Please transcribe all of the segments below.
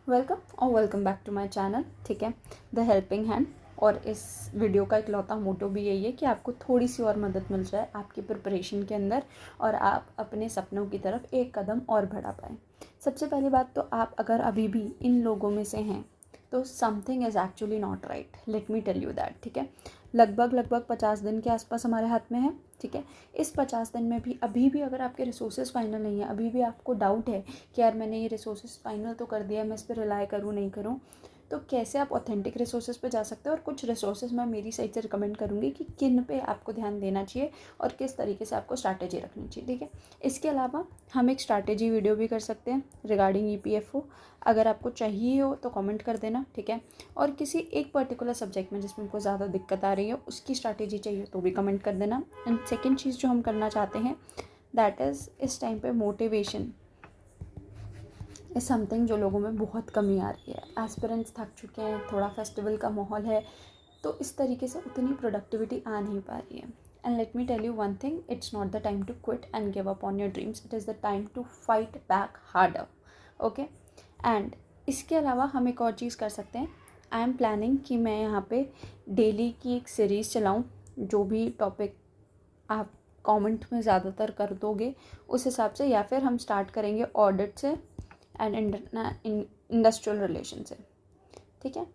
Welcome और welcome back to my channel. ठीक है, द हेल्पिंग हैंड। और इस वीडियो का इकलौता मोटो भी यही है कि आपको थोड़ी सी और मदद मिल जाए आपकी प्रिपरेशन के अंदर और आप अपने सपनों की तरफ एक कदम और बढ़ा पाएँ। सबसे पहली बात तो आप अगर अभी भी इन लोगों में से हैं तो something is actually not right, let me tell you that. ठीक है, लगभग 50 दिन के आसपास हमारे हाथ में है। ठीक है, इस 50 दिन में भी अभी भी अगर आपके रिसोर्सेज फाइनल नहीं है, अभी भी आपको डाउट है कि यार मैंने ये रिसोर्सेज फाइनल तो कर दिया, मैं इस पर रिलाई करूँ नहीं करूँ, तो कैसे आप ऑथेंटिक रिसोर्सेज पे जा सकते हो। और कुछ रिसोर्सेज मैं मेरी साइड से रिकमेंड करूँगी कि किन पे आपको ध्यान देना चाहिए और किस तरीके से आपको स्ट्रैटेजी रखनी चाहिए। ठीक है, इसके अलावा हम एक स्ट्रैटेजी वीडियो भी कर सकते हैं रिगार्डिंग EPFO। अगर आपको चाहिए हो तो कमेंट कर देना। ठीक है, और किसी एक पर्टिकुलर सब्जेक्ट में जिसमें हमको ज़्यादा दिक्कत आ रही है उसकी स्ट्रैटेजी चाहिए तो भी कमेंट कर देना। एंड सेकेंड चीज़ जो हम करना चाहते हैं दैट इज़ इस टाइम पे मोटिवेशन इज़ समथिंग जो लोगों में बहुत कमी आ रही है। एस्पिरेंट्स थक चुके हैं, थोड़ा फेस्टिवल का माहौल है, तो इस तरीके से उतनी प्रोडक्टिविटी आ नहीं पा रही है। And let me tell you one thing, it's not the time to quit and give up on your dreams, it is the time to fight back harder. Okay, and इसके अलावा हम एक और चीज़ कर सकते हैं। आई एम प्लानिंग कि मैं यहाँ पे डेली की एक सीरीज़ चलाऊँ, जो भी टॉपिक आप कमेंट में ज़्यादातर कर दोगे उस हिसाब से, या फिर हम स्टार्ट करेंगे ऑडिट से एंड इंडस्ट्रियल रिलेशन से। ठीक है,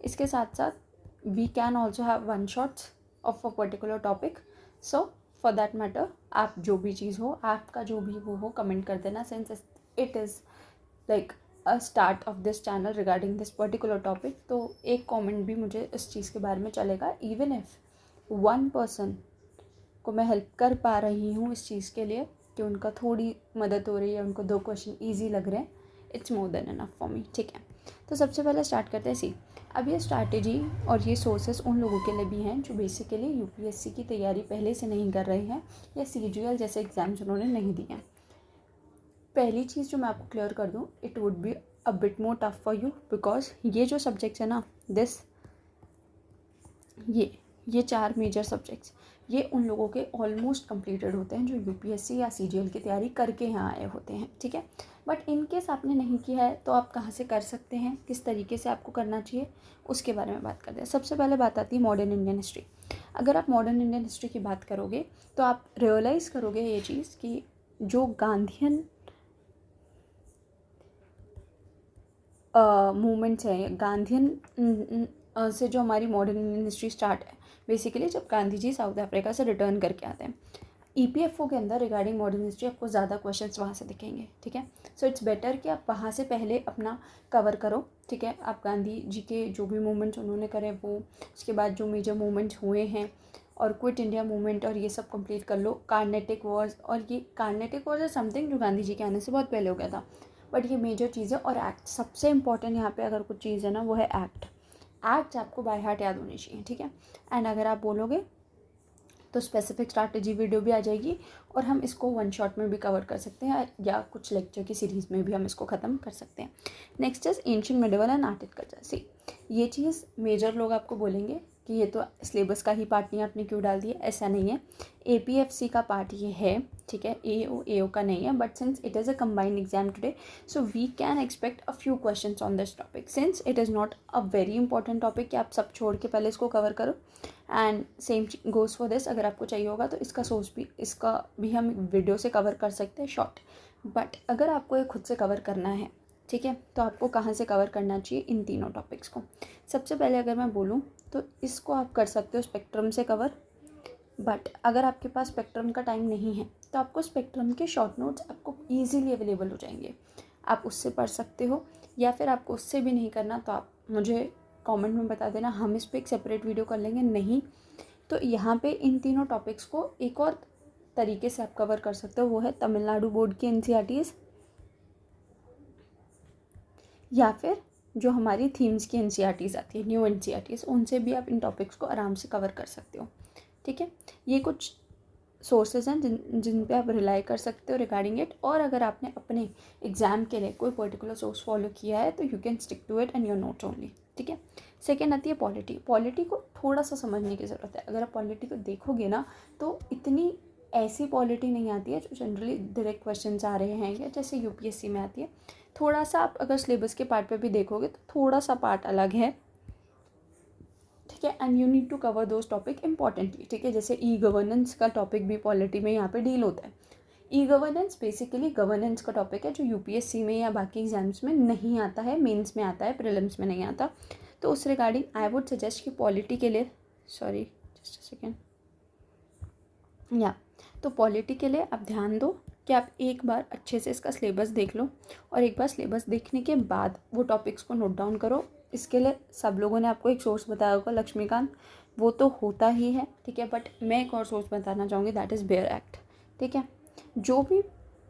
इसके साथ साथ we can also have one shots of a particular topic. So for that matter आप जो भी चीज़ हो, आपका जो भी वो हो, कमेंट कर देना। Since it is like a start of this channel regarding this particular topic, तो एक कमेंट भी मुझे इस चीज़ के बारे में चलेगा। इवन इफ वन पर्सन को मैं हेल्प कर पा रही हूँ इस चीज़ के लिए कि उनका थोड़ी मदद हो रही है, उनको 2 क्वेश्चन ईजी लग रहे हैं, it's more than enough for me. ठीक है, तो सबसे पहले स्टार्ट करते हैं। अब ये स्ट्रैटेजी और ये सोर्सेस उन लोगों के लिए भी हैं जो बेसिकली UPSC की तैयारी पहले से नहीं कर रहे हैं या CGL जैसे एग्जाम्स उन्होंने नहीं दिए हैं। पहली चीज़ जो मैं आपको क्लियर कर दूँ, it would be a bit more tough for you because ये जो सब्जेक्ट्स है ना, ये 4 मेजर सब्जेक्ट्स ये उन लोगों के ऑलमोस्ट कंप्लीटेड होते हैं जो UPSC या CGL की तैयारी करके यहाँ आए होते हैं। ठीक है, बट इन केस आपने नहीं किया है तो आप कहाँ से कर सकते हैं, किस तरीके से आपको करना चाहिए, उसके बारे में बात करते हैं। सबसे पहले बात आती है मॉडर्न इंडियन हिस्ट्री। अगर आप मॉडर्न इंडियन हिस्ट्री की बात करोगे तो आप रियलाइज़ करोगे ये चीज़ कि जो गांधीयन मूवमेंट्स हैं, गांधीयन से जो हमारी मॉडर्न इंडियन हिस्ट्री स्टार्ट है बेसिकली जब गांधी जी साउथ अफ्रीका से रिटर्न करके आते हैं। EPFO के अंदर रिगार्डिंग मॉडर्न हिस्ट्री आपको ज़्यादा क्वेश्चंस वहाँ से दिखेंगे। ठीक है, सो इट्स बेटर कि आप वहाँ से पहले अपना कवर करो। ठीक है, आप गांधी जी के जो भी मूवमेंट्स उन्होंने करे वो, उसके बाद जो मेजर मूवमेंट्स हुए हैं और क्विट इंडिया मूवमेंट और ये सब कंप्लीट कर लो। कार्नेटिक वॉर्स, और ये कार्नेटिक वॉर्स है समथिंग जो गांधी जी के आने से बहुत पहले हो गया था, बट ये मेजर चीज़ें। और एक्ट सबसे इंपॉर्टेंट यहाँ पे अगर कुछ चीज़ है ना वो है एक्ट आपको बाय हार्ट याद होनी चाहिए। ठीक है, एंड अगर आप बोलोगे तो स्पेसिफिक स्ट्रैटेजी वीडियो भी आ जाएगी और हम इसको वन शॉट में भी कवर कर सकते हैं या कुछ लेक्चर की सीरीज़ में भी हम इसको ख़त्म कर सकते हैं। Next is ancient medieval and art culture. See, ये चीज़ मेजर लोग आपको बोलेंगे कि ये तो सिलेबस का ही पार्ट नहीं, आपने क्यों डाल दिया। ऐसा नहीं है, APFC का पार्ट ये है। ठीक है, AO का नहीं है, but since it is a combined exam today so we can expect a few questions on this topic since it is not a very important topic कि आप सब छोड़ के पहले इसको कवर करो। And same goes for this, अगर आपको चाहिए होगा तो इसका भी हम वीडियो से कवर कर सकते हैं शॉर्ट। बट अगर आपको ये खुद से कवर करना है, ठीक है, तो आपको कहाँ से कवर करना चाहिए इन तीनों टॉपिक्स को। सबसे पहले अगर मैं बोलूँ तो इसको आप कर सकते हो स्पेक्ट्रम से कवर, बट अगर आपके पास स्पेक्ट्रम का टाइम नहीं है तो आपको स्पेक्ट्रम के शॉर्ट नोट्स आपको ईजिली अवेलेबल हो जाएंगे, आप उससे पढ़ सकते हो। या फिर आपको उससे भी नहीं करना तो आप मुझे कमेंट में बता देना, हम इस पर एक सेपरेट वीडियो कर लेंगे। नहीं तो यहाँ पे इन तीनों टॉपिक्स को एक और तरीके से आप कवर कर सकते हो, वो है तमिलनाडु बोर्ड की NCERTs या फिर जो हमारी थीम्स की NCERTs आती है, न्यू NCERTs, उनसे भी आप इन टॉपिक्स को आराम से कवर कर सकते हो। ठीक है, ये कुछ सोर्सेज हैं जिन पे आप रिलाई कर सकते हो रिगार्डिंग इट। और अगर आपने अपने एग्ज़ाम के लिए कोई पर्टिकुलर सोर्स फॉलो किया है तो you can stick to it and your notes only. ठीक है, सेकेंड आती है पॉलिटी को थोड़ा सा समझने की ज़रूरत है। अगर आप पॉलिटी को देखोगे ना तो इतनी ऐसी पॉलिटी नहीं आती है जो जनरली डायरेक्ट क्वेश्चन आ रहे हैं या जैसे UPSC में आती है। थोड़ा सा आप अगर सिलेबस के पार्ट पे भी देखोगे तो थोड़ा सा पार्ट अलग है, ठीक है। And you need to cover those topic importantly, ठीक है। जैसे ई गवर्नेंस का टॉपिक भी पॉलिटी में यहाँ पे डील होता है। ई गवर्नेंस बेसिकली गवर्नेंस का टॉपिक है जो यूपीएससी में या बाकी एग्जाम्स में नहीं आता है, मेंस में आता है, प्रीलिम्स में नहीं आता। तो उस रिगार्डिंग आई वुड सजेस्ट कि पॉलिटी के लिए, सॉरी जस्ट अ सेकेंड, या तो पॉलिटी के लिए आप ध्यान दो कि आप एक बार अच्छे से इसका सिलेबस देख लो, और एक बार सिलेबस देखने के बाद वो टॉपिक्स को नोट डाउन करो। इसके लिए सब लोगों ने आपको एक सोर्स बताया होगा, लक्ष्मीकांत, वो तो होता ही है, ठीक है। बट मैं एक और सोर्स बताना चाहूँगी, दैट इज़ बेयर एक्ट, ठीक है। जो भी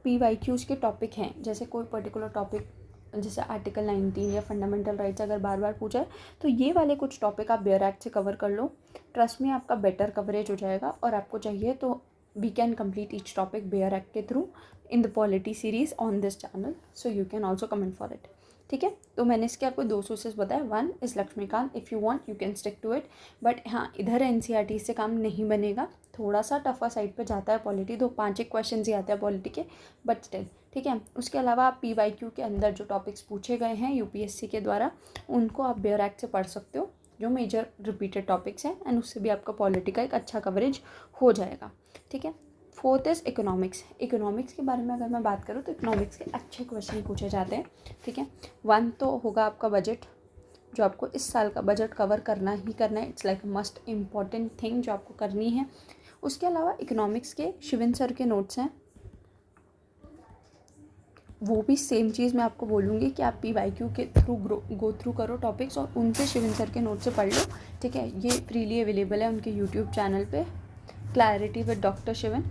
PYQs के टॉपिक हैं, जैसे कोई पर्टिकुलर टॉपिक जैसे आर्टिकल 19 या फंडामेंटल राइट्स अगर बार बार पूछा है, तो ये वाले कुछ टॉपिक आप बेयर एक्ट से कवर कर लो। ट्रस्ट में आपका बेटर कवरेज हो जाएगा। और आपको चाहिए तो we can complete each topic bare act के through in the polity series on this channel, so you can also comment for it, ठीक है। तो मैंने इसके आपको 2 सोर्सेज बताए, one is Laxmikanth, if you want you can stick to it. But हाँ, इधर NCERT से काम नहीं बनेगा, थोड़ा सा टफा साइड पे जाता है पॉलिटी, तो 5 क्वेश्चन ही आते हैं पॉलिटी के, बट स्टिल ठीक है। उसके अलावा आप PYQ के अंदर जो टॉपिक्स पूछे गए हैं यूपीएससी के द्वारा, उनको आप बेयर एक्ट से पढ़ सकते हो, जो मेजर रिपीटेड टॉपिक्स हैं, एंड उससे भी आपका पॉलिटी का एक अच्छा कवरेज हो जाएगा, ठीक है। Fourth is economics. इकोनॉमिक्स के बारे में अगर मैं बात करूँ तो इकोनॉमिक्स के अच्छे क्वेश्चन पूछे जाते हैं, ठीक है। वन तो होगा आपका बजट, जो आपको इस साल का बजट कवर करना ही करना है, it's like must important thing जो आपको करनी है। उसके अलावा इकोनॉमिक्स के शिवन सर के नोट्स हैं, वो भी सेम चीज़ मैं आपको बोलूँगी कि आप PYQ के थ्रू गो थ्रू करो टॉपिक्स, और उनसे शिवन सर के नोट से पढ़ लो, ठीक है। ये फ्रीली अवेलेबल है उनके यूट्यूब चैनल पे, क्लैरिटी विद डॉक्टर शिवन।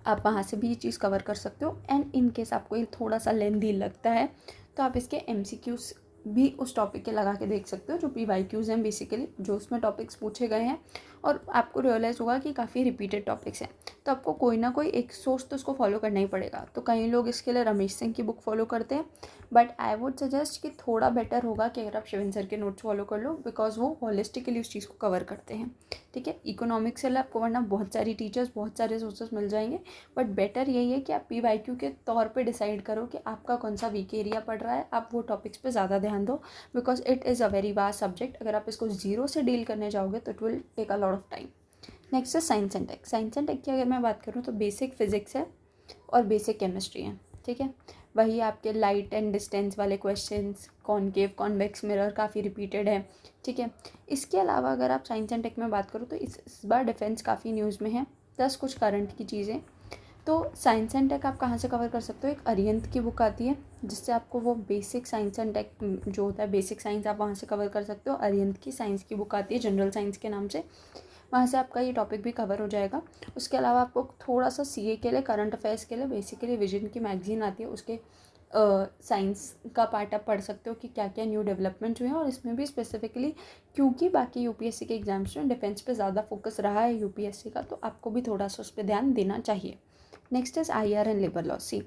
आप वहाँ से भी ये चीज़ कवर कर सकते हो। एंड इन केस आपको ये थोड़ा सा लेंदी लगता है तो आप इसके MCQs भी उस टॉपिक के लगा के देख सकते हो, जो PYQs हैं बेसिकली, जो उसमें टॉपिक्स पूछे गए हैं, और आपको रियलाइज़ होगा कि काफ़ी रिपीटेड टॉपिक्स हैं। तो आपको कोई ना कोई एक सोर्स तो उसको फॉलो करना ही पड़ेगा। तो कई लोग इसके लिए रमेश सिंह की बुक फॉलो करते हैं, बट आई वुड सजेस्ट कि थोड़ा बेटर होगा कि अगर आप शिवन सर के नोट्स फॉलो कर लो, बिकॉज वो होलिस्टिकली उस चीज़ को कवर करते हैं, ठीक है। इकोनॉमिक्स से आपको वरना बहुत सारी टीचर्स, बहुत सारे सोर्सेस मिल जाएंगे, बट बेटर यही है कि आप PYQ के तौर पे डिसाइड करो कि आपका कौन सा वीक एरिया पड़ रहा है, आप वो टॉपिक्स पे ज़्यादा ध्यान दो, because it is a very vast subject. अगर आप इसको जीरो से डील करने जाओगे तो it will take a lot of time. Next है science and tech. Science and tech की अगर मैं बात करूँ तो बेसिक फिजिक्स है और बेसिक केमिस्ट्री है, ठीक है। वही आपके लाइट एंड डिस्टेंस वाले क्वेश्चंस, कॉनकेव कॉन्वेक्स मिरर काफ़ी रिपीटेड है, ठीक है। इसके अलावा अगर आप साइंस एंड टेक में बात करो तो इस बार डिफेंस काफ़ी न्यूज़ में है, प्लस कुछ करंट की चीज़ें। तो साइंस एंड टेक आप कहाँ से कवर कर सकते हो, एक अरिहंत की बुक आती है जिससे आपको वो बेसिक साइंस एंड टेक जो होता है, बेसिक साइंस आप वहाँ से कवर कर सकते हो। अरिहंत की साइंस की बुक आती है जनरल साइंस के नाम से, वहाँ से आपका ये टॉपिक भी कवर हो जाएगा। उसके अलावा आपको थोड़ा सा CA के लिए, करंट अफेयर्स के लिए बेसिकली विजन की मैगजीन आती है, उसके साइंस का पार्ट आप पढ़ सकते हो कि क्या क्या न्यू डेवलपमेंट हुए हैं। और इसमें भी स्पेसिफिकली क्योंकि बाकी UPSC के एग्जाम्स में डिफेंस पे ज़्यादा फोकस रहा है UPSC का, तो आपको भी थोड़ा सा उस पर ध्यान देना चाहिए। Next is IR and labour law. See,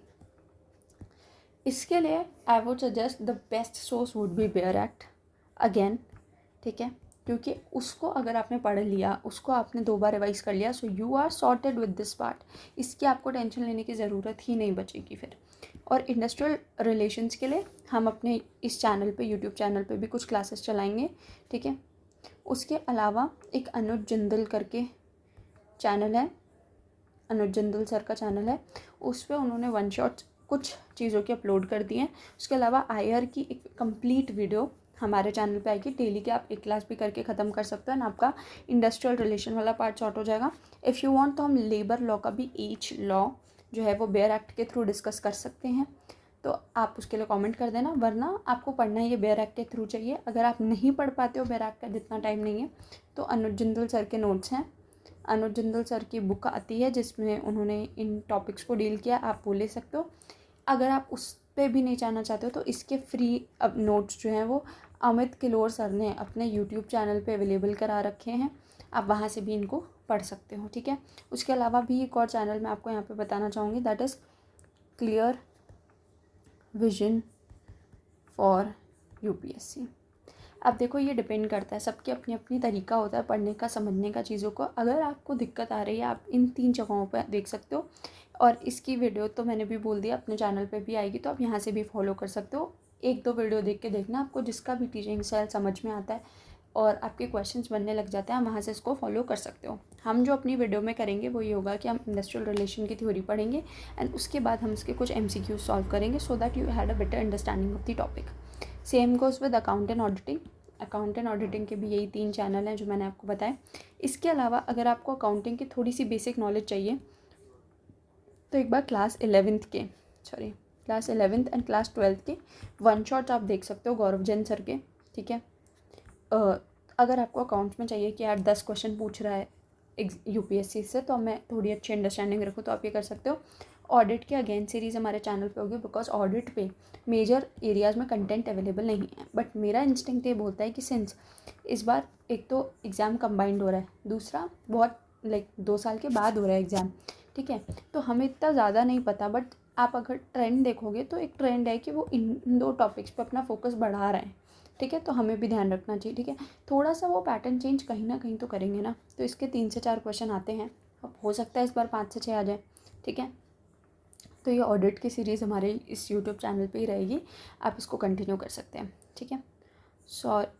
इसके लिए I would suggest the best source would be bare act again, ठीक है। क्योंकि उसको अगर आपने पढ़ लिया, उसको आपने 2 बार रिवाइज कर लिया, so you are sorted with this part. इसकी आपको टेंशन लेने की ज़रूरत ही नहीं बचेगी फिर। और इंडस्ट्रियल रिलेशंस के लिए हम अपने इस चैनल पे, यूट्यूब चैनल पे भी कुछ क्लासेस चलाएंगे, ठीक है। उसके अलावा एक अनुज जिंदल करके चैनल है, अनुज जिंदल सर का चैनल है, उस पर उन्होंने वन शॉट कुछ चीज़ों की अपलोड कर दी हैं। उसके अलावा IR की एक कंप्लीट वीडियो हमारे चैनल पे आएगी डेली की, आप एक क्लास भी करके ख़त्म कर सकते हो ना, आपका इंडस्ट्रियल रिलेशन वाला पार्ट शॉर्ट हो जाएगा। इफ़ यू वांट तो हम लेबर लॉ का भी ईच लॉ जो है वो बेयर एक्ट के थ्रू डिस्कस कर सकते हैं, तो आप उसके लिए कमेंट कर देना। वरना आपको पढ़ना ये बेयर एक्ट के थ्रू चाहिए। अगर आप नहीं पढ़ पाते हो बेयर एक्ट का, जितना टाइम नहीं है, तो अनुज जिंदल सर के नोट्स हैं, अनुज जिंदल सर की बुक आती है जिसमें उन्होंने इन टॉपिक्स को डील किया, आप वो ले सकते हो। अगर आप उस पर भी नहीं जाना चाहते हो तो इसके फ्री अब नोट्स जो हैं वो अमित किलोर सर ने अपने यूट्यूब चैनल पे अवेलेबल करा रखे हैं, आप वहाँ से भी इनको पढ़ सकते हो, ठीक है। उसके अलावा भी एक और चैनल मैं आपको यहाँ पे बताना चाहूँगी, that is clear vision for UPSC। अब देखो ये डिपेंड करता है, सबकी अपनी अपनी तरीका होता है पढ़ने का, समझने का चीज़ों को। अगर आपको दिक्कत आ रही है, आप इन 3 जगहों पर देख सकते हो। और इसकी वीडियो तो मैंने भी बोल दिया अपने चैनल पे भी आएगी, तो आप यहाँ से भी फॉलो कर सकते हो। 1-2 वीडियो देख के देखना, आपको जिसका भी टीचिंग स्टाइल समझ में आता है और आपके क्वेश्चंस बनने लग जाते हैं, आप वहाँ से इसको फॉलो कर सकते हो। हम जो अपनी वीडियो में करेंगे वो ये होगा कि हम इंडस्ट्रियल रिलेशन की थ्योरी पढ़ेंगे एंड उसके बाद हम इसके कुछ MCQ सॉल्व करेंगे so that you had a better understanding of the topic. Same goes with account and auditing. Account and auditing के भी यही 3 चैनल हैं जो मैंने आपको बताए। इसके अलावा अगर आपको अकाउंटिंग की थोड़ी सी बेसिक नॉलेज चाहिए तो एक बार class 11th and class 12th के 1 शॉट आप देख सकते हो गौरव जैन सर के, ठीक है। अगर आपको अकाउंट्स में चाहिए कि यार 10 क्वेश्चन पूछ रहा है UPSC से, तो मैं थोड़ी अच्छी अंडरस्टैंडिंग रखूँ तो आप ये कर सकते हो। ऑडिट की अगेन सीरीज़ हमारे चैनल पे होगी, बिकॉज ऑडिट पे मेजर एरियाज़ में कंटेंट अवेलेबल नहीं है, बट मेरा इंस्टिंक्ट ये बोलता है कि सिंस इस बार एक तो एग्ज़ाम कंबाइंड हो रहा है, दूसरा बहुत 2 साल के बाद हो रहा है एग्ज़ाम, ठीक है। तो हमें इतना ज़्यादा नहीं पता, बट आप अगर ट्रेंड देखोगे तो एक ट्रेंड है कि वो इन 2 टॉपिक्स पे अपना फोकस बढ़ा रहे हैं, ठीक है। तो हमें भी ध्यान रखना चाहिए, ठीक है। थोड़ा सा वो पैटर्न चेंज कहीं ना कहीं तो करेंगे ना, तो इसके 3 से 4 क्वेश्चन आते हैं, अब हो सकता है इस बार 5 से 6 आ जाए, ठीक है। तो ये ऑडिट की सीरीज़ हमारे इस यूट्यूब चैनल पे ही रहेगी, आप इसको कंटिन्यू कर सकते हैं, ठीक है।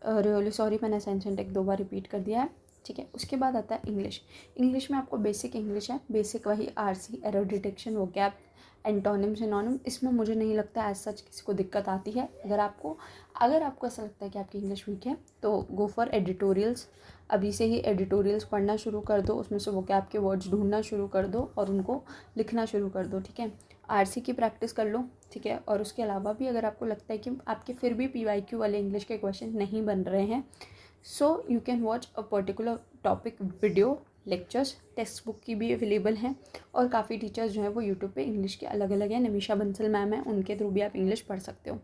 रियली सॉरी मैंने सेंटेंस 2 बार रिपीट कर दिया है, ठीक है। उसके बाद आता है इंग्लिश में आपको बेसिक इंग्लिश है, बेसिक वही RC, error detection, vocab, antonym, synonym. इसमें मुझे नहीं लगता एज सच किसी को दिक्कत आती है। अगर आपको ऐसा लगता है कि आपकी इंग्लिश वीक है तो गो फॉर एडिटोरियल्स। अभी से ही एडिटोरियल्स पढ़ना शुरू कर दो, उसमें से वोकैब के वर्ड्स ढूंढना शुरू कर दो और उनको लिखना शुरू कर दो, ठीक है। RC की प्रैक्टिस कर लो, ठीक है। और उसके अलावा भी अगर आपको लगता है कि आपके फिर भी PYQ वाले इंग्लिश के क्वेश्चन नहीं बन रहे हैं, सो you can watch a particular topic video lectures. Text book की भी अवेलेबल हैं और काफ़ी टीचर्स जो हैं वो यूट्यूब पे इंग्लिश के अलग अलग हैं। निमिषा बंसल मैम है, उनके थ्रू भी आप इंग्लिश पढ़ सकते हो।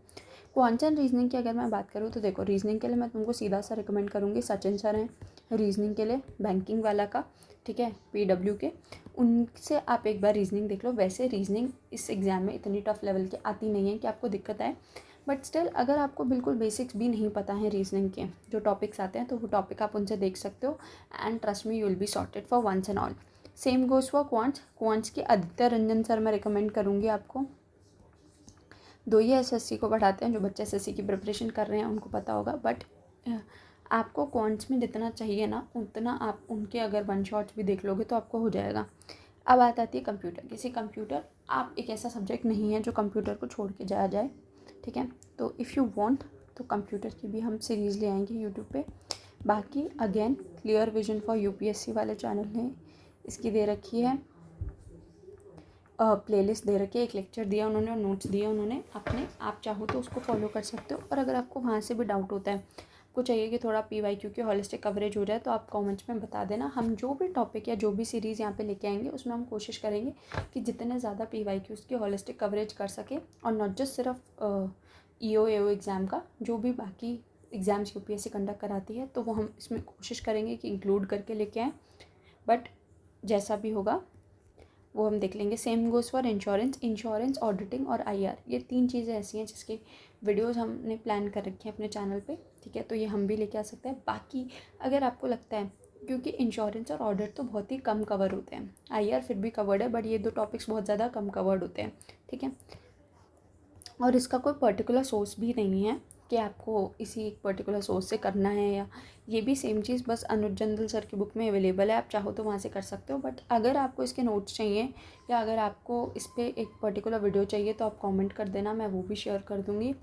क्वांटम रीजनिंग की अगर मैं बात करूँ तो देखो, रीजनिंग के लिए मैं तुमको सीधा सा रिकमेंड करूँगी, सचिन सर हैं रीजनिंग के लिए, बैंकिंग वाला का, ठीक है, PW के। उनसे आप एक बार रीजनिंग देख लो। वैसे रीजनिंग इस एग्ज़ाम में इतनी टफ लेवल की आती नहीं है कि आपको दिक्कत आए, बट स्टिल अगर आपको बिल्कुल बेसिक्स भी नहीं पता है रीजनिंग के जो टॉपिक्स आते हैं, तो वो टॉपिक आप उनसे देख सकते हो and trust me you will be sorted for once and all. Same goes for quants के आदित्य रंजन सर मैं रिकमेंड करूँगी आपको। 2 ही SSC को पढ़ाते हैं, जो बच्चे SSC की प्रिपरेशन कर रहे हैं उनको पता होगा, बट आपको क्वांट्स में जितना चाहिए ना उतना आप उनके अगर 1 शॉट्स भी देख लोगे तो आपको हो जाएगा। अब बात आती है कंप्यूटर। आप एक ऐसा सब्जेक्ट नहीं है जो कंप्यूटर को छोड़ के जाया जाए, ठीक है। तो इफ़ यू वांट तो कंप्यूटर की भी हम सीरीज़ ले आएंगे यूट्यूब पे। बाकी again clear vision for UPSC वाले चैनल ने इसकी दे रखी है, प्लेलिस्ट दे रखी है, एक लेक्चर दिया उन्होंने और नोट्स दिए उन्होंने अपने, आप चाहो तो उसको फॉलो कर सकते हो। और अगर आपको वहाँ से भी डाउट होता है, आपको चाहिए कि थोड़ा PYQ की हॉलिस्टिक कवरेज हो जाए, तो आप कमेंट्स में बता देना। हम जो भी टॉपिक या जो भी सीरीज़ यहाँ पे लेके आएंगे उसमें हम कोशिश करेंगे कि जितने ज़्यादा PYQs की हॉलिस्टिक कवरेज कर सके, और नॉट जस्ट सिर्फ EO AO एग्ज़ाम का, जो भी बाकी एग्ज़ाम्स UPSC कंडक्ट कराती है तो वो हम इसमें कोशिश करेंगे कि इंक्लूड करके लेके आएँ, बट जैसा भी होगा वो हम देख लेंगे। Same goes for insurance, auditing और IR। ये 3 चीज़ें ऐसी हैं जिसकी वीडियोस हमने प्लान कर रखी हैं अपने चैनल पे, ठीक है। तो ये हम भी लेके आ सकते हैं। बाकी अगर आपको लगता है, क्योंकि इंश्योरेंस और ऑडिट तो बहुत ही कम कवर होते हैं, IR फिर भी कवर्ड है, बट ये 2 टॉपिक्स बहुत ज़्यादा कम कवर्ड होते हैं, ठीक है। और इसका कोई पर्टिकुलर सोर्स भी नहीं है कि आपको इसी एक पर्टिकुलर सोर्स से करना है, या ये भी सेम चीज़ बस अनुज जंदल सर की बुक में अवेलेबल है, आप चाहो तो वहाँ से कर सकते हो। बट अगर आपको इसके नोट्स चाहिए या अगर आपको इस पर एक पर्टिकुलर वीडियो चाहिए तो आप कमेंट कर देना, मैं वो भी शेयर कर दूँगी।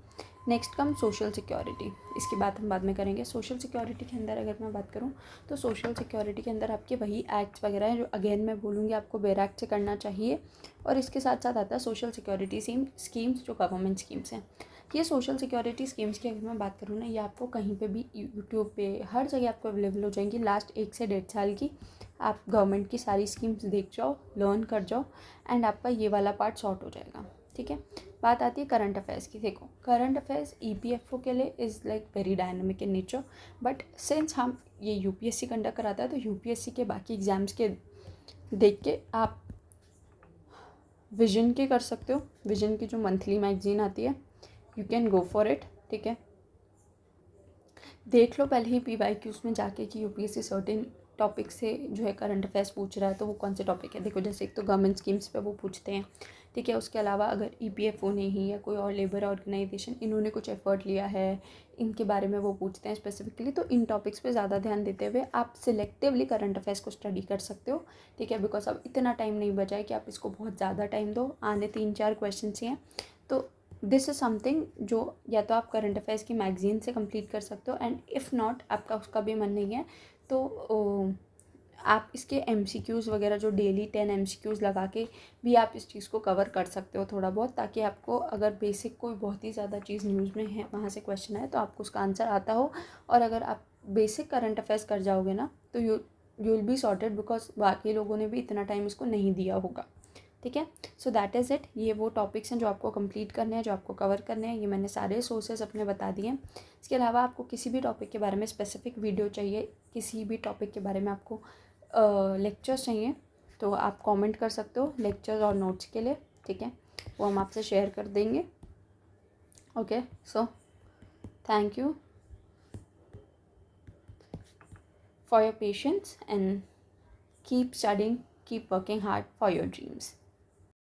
नेक्स्ट कम सोशल सिक्योरिटी, इसकी बात हम बाद में करेंगे। सोशल सिक्योरिटी के अंदर अगर मैं बात करूँ तो सोशल सिक्योरिटी के अंदर आपके वही एक्ट्स वगैरह हैं जो अगेन मैं बोलूँगी आपको बेयर एक्ट से करना चाहिए। और इसके साथ साथ आता है सोशल सिक्योरिटी स्कीम्स जो गवर्नमेंट स्कीम्स हैं। ये सोशल सिक्योरिटी स्कीम्स की अगर मैं बात करूँ ना, ये आपको कहीं पे भी यूट्यूब पे हर जगह आपको अवेलेबल हो जाएंगी। लास्ट 1 से 1.5 साल की आप गवर्नमेंट की सारी स्कीम्स देख जाओ, लर्न कर जाओ एंड आपका ये वाला पार्ट सॉर्ट हो जाएगा, ठीक है। बात आती है करंट अफेयर्स की। देखो, करंट अफेयर्स EPFO के लिए is like very dynamic in nature, but since हम ये UPSC कंडक्ट कराता है तो UPSC के बाकी एग्ज़ाम्स के देख के आप विजन के कर सकते हो। विजन की जो मंथली मैगजीन आती है, you can go for it, ठीक है। देख लो पहले ही PYQs में जाके कि UPSC सर्टेन टॉपिक से जो है करंट अफेयर्स पूछ रहा है तो वो कौन से टॉपिक है। देखो जैसे एक तो गवर्नमेंट स्कीम्स पे वो पूछते हैं, ठीक है। उसके अलावा अगर ईपीएफओ ने ही या कोई और लेबर ऑर्गेनाइजेशन इन्होंने कुछ एफर्ट लिया है, इनके बारे में वो पूछते हैं स्पेसिफिकली। तो इन टॉपिक्स पे ज़्यादा ध्यान देते हुए आप सिलेक्टिवली करंट अफेयर्स को स्टडी कर सकते हो, ठीक है। बिकॉज अब इतना टाइम नहीं बचा है कि आप इसको बहुत ज़्यादा टाइम दो, आने 3-4 क्वेश्चन ही हैं। तो दिस इज़ समथिंग जो या तो आप करंट अफेयर्स की मैगजीन से कंप्लीट कर सकते हो, एंड इफ़ नॉट आपका उसका भी मन नहीं है तो आप इसके एमसीक्यूज़ वगैरह जो डेली 10 एमसीक्यूज़ लगा के भी आप इस चीज़ को कवर कर सकते हो थोड़ा बहुत, ताकि आपको अगर बेसिक कोई बहुत ही ज़्यादा चीज़ न्यूज़ में है वहाँ से क्वेश्चन है तो आपको उसका आंसर आता हो। और अगर आप बेसिक करंट अफेयर्स कर जाओगे ना तो you will be sorted, because बाकी लोगों ने भी इतना टाइम इसको नहीं दिया होगा, ठीक है। So that is it. ये वो टॉपिक्स हैं जो आपको कंप्लीट करने हैं, जो आपको कवर करने हैं। ये मैंने सारे सोर्सेज अपने बता दिए हैं। इसके अलावा आपको किसी भी टॉपिक के बारे में स्पेसिफिक वीडियो चाहिए, किसी भी टॉपिक के बारे में आपको लेक्चर्स चाहिए, तो आप कमेंट कर सकते हो लेक्चर्स और नोट्स के लिए, ठीक है। वो हम आपसे शेयर कर देंगे। Okay, so thank you for your patience and keep studying, keep working hard for your dreams.